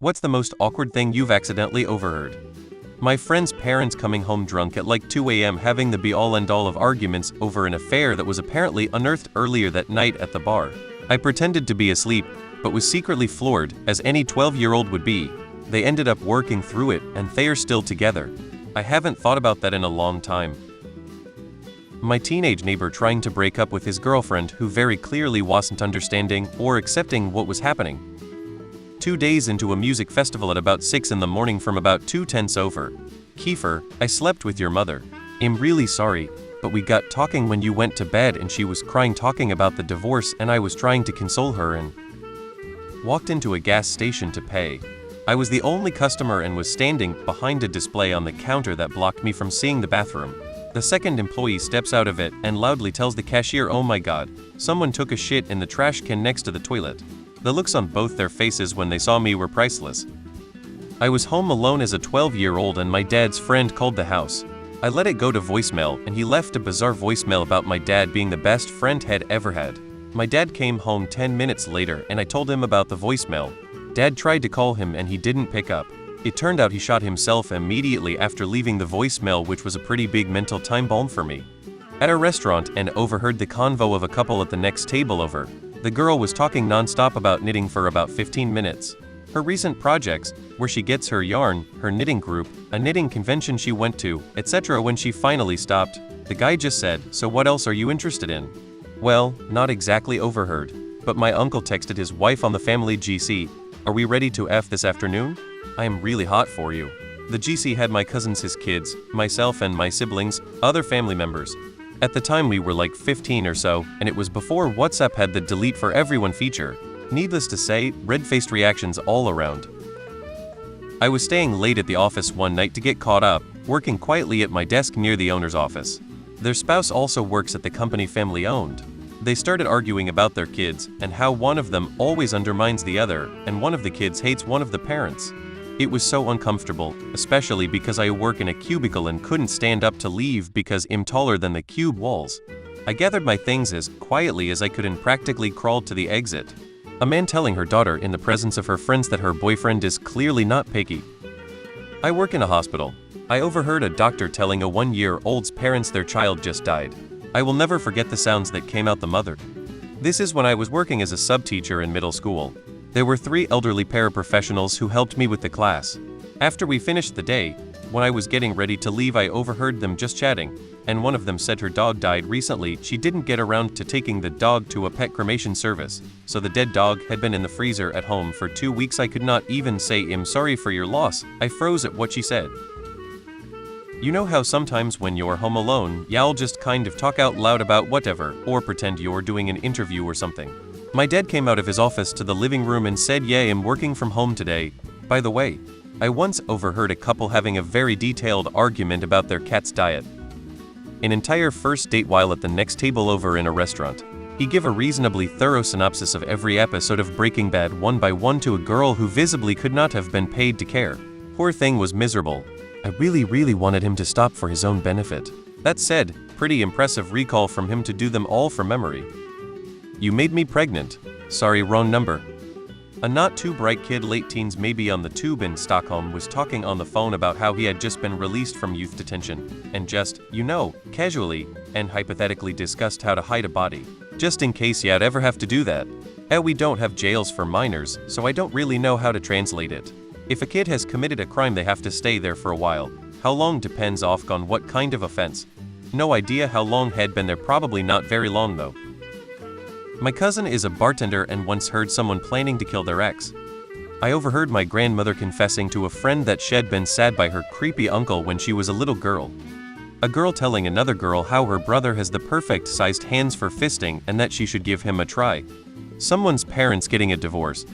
What's the most awkward thing you've accidentally overheard? My friend's parents coming home drunk at like 2 a.m. having the be-all end-all of arguments over an affair that was apparently unearthed earlier that night at the bar. I pretended to be asleep, but was secretly floored, as any 12-year-old would be. They ended up working through it, and they're still together. I haven't thought about that in a long time. My teenage neighbor trying to break up with his girlfriend who very clearly wasn't understanding or accepting what was happening. 2 days into a music festival at about 6 in the morning from about 2 over. Kiefer, I slept with your mother. I'm really sorry, but we got talking when you went to bed and she was crying talking about the divorce and I was trying to console her and walked into a gas station to pay. I was the only customer and was standing behind a display on the counter that blocked me from seeing the bathroom. The second employee steps out of it and loudly tells the cashier, "Oh my god, someone took a shit in the trash can next to the toilet." The looks on both their faces when they saw me were priceless. I was home alone as a 12-year-old and my dad's friend called the house. I let it go to voicemail and he left a bizarre voicemail about my dad being the best friend he'd ever had. My dad came home 10 minutes later and I told him about the voicemail. Dad tried to call him and he didn't pick up. It turned out he shot himself immediately after leaving the voicemail, which was a pretty big mental time bomb for me. At a restaurant and overheard the convo of a couple at the next table over. The girl was talking non-stop about knitting for about 15 minutes. Her recent projects, where she gets her yarn, her knitting group, a knitting convention she went to, etc. When she finally stopped, the guy just said, "So what else are you interested in?" Well, not exactly overheard, but my uncle texted his wife on the family GC, "Are we ready to F this afternoon? I am really hot for you." The GC had my cousins, his kids, myself and my siblings, other family members. At the time we were like 15 or so, and it was before WhatsApp had the delete for everyone feature. Needless to say, red-faced reactions all around. I was staying late at the office one night to get caught up, working quietly at my desk near the owner's office. Their spouse also works at the company family owned. They started arguing about their kids, and how one of them always undermines the other, and one of the kids hates one of the parents. It was so uncomfortable, especially because I work in a cubicle and couldn't stand up to leave because I'm taller than the cube walls. I gathered my things as quietly as I could and practically crawled to the exit. A man telling her daughter in the presence of her friends that her boyfriend is clearly not picky. I work in a hospital. I overheard a doctor telling a 1-year-old's parents their child just died. I will never forget the sounds that came out the mother. This is when I was working as a sub-teacher in middle school. There were 3 elderly paraprofessionals who helped me with the class. After we finished the day, when I was getting ready to leave, I overheard them just chatting, and one of them said her dog died recently. She didn't get around to taking the dog to a pet cremation service, so the dead dog had been in the freezer at home for 2 weeks. I could not even say "I'm sorry for your loss." I froze at what she said. You know how sometimes when you're home alone, y'all just kind of talk out loud about whatever, or pretend you're doing an interview or something. My dad came out of his office to the living room and said, "Yeah, I'm working from home today." By the way, I once overheard a couple having a very detailed argument about their cat's diet. An entire first date while at the next table over in a restaurant. He gave a reasonably thorough synopsis of every episode of Breaking Bad one by one to a girl who visibly could not have been paid to care. Poor thing was miserable. I really wanted him to stop for his own benefit. That said, pretty impressive recall from him to do them all from memory. You made me pregnant. Sorry, wrong number. A not too bright kid, late teens, maybe on the tube in Stockholm, was talking on the phone about how he had just been released from youth detention, and just, casually and hypothetically discussed how to hide a body. Just in case you'd ever have to do that. We don't have jails for minors, so I don't really know how to translate it. If a kid has committed a crime, they have to stay there for a while. How long depends off on what kind of offense. No idea how long had been there, probably not very long though. My cousin is a bartender and once heard someone planning to kill their ex. I overheard my grandmother confessing to a friend that she'd been sad by her creepy uncle when she was a little girl. A girl telling another girl how her brother has the perfect sized hands for fisting and that she should give him a try. Someone's parents getting a divorce.